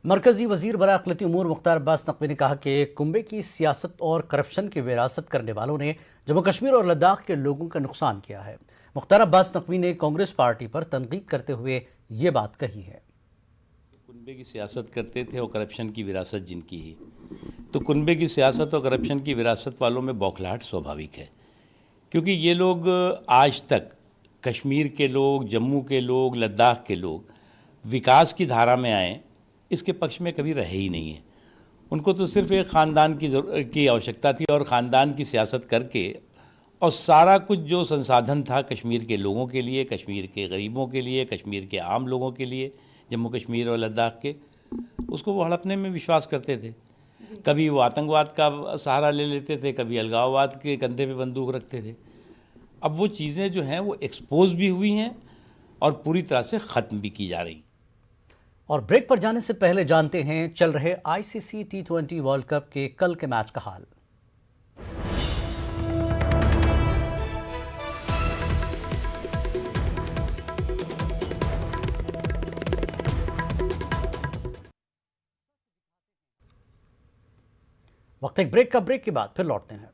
मरकजी वजीर बरा अक़लियती उमूर मुख्तार अब्बास नकवी ने कहा कि कुंबे की सियासत और करप्शन की विरासत करने वालों ने जम्मू कश्मीर और लद्दाख के लोगों का नुकसान किया है। मुख्तार अब्बास नकवी ने कांग्रेस पार्टी पर तनकीद करते हुए ये बात कही है। कुनबे की सियासत करते थे और करप्शन की विरासत जिनकी है, तो कुनबे की सियासत और करप्शन की विरासत वालों में बौखलाहट स्वाभाविक है, क्योंकि ये लोग आज तक कश्मीर के लोग, जम्मू के लोग, लद्दाख के लोग विकास की धारा में आए इसके पक्ष में कभी रहे ही नहीं है। उनको तो सिर्फ एक ख़ानदान की आवश्यकता थी और ख़ानदान की सियासत करके और सारा कुछ जो संसाधन था कश्मीर के लोगों के लिए, कश्मीर के गरीबों के लिए, कश्मीर के आम लोगों के लिए, जम्मू कश्मीर और लद्दाख के, उसको वो हड़पने में विश्वास करते थे। कभी वो आतंकवाद का सहारा ले लेते थे, कभी अलगाववाद के कंधे पे बंदूक रखते थे। अब वो चीज़ें जो हैं वो एक्सपोज भी हुई हैं और पूरी तरह से ख़त्म भी की जा रही। और ब्रेक पर जाने से पहले जानते हैं चल रहे आईसीसी T20 वर्ल्ड कप के कल के मैच का हाल। वक्त एक ब्रेक के बाद फिर लौटते हैं।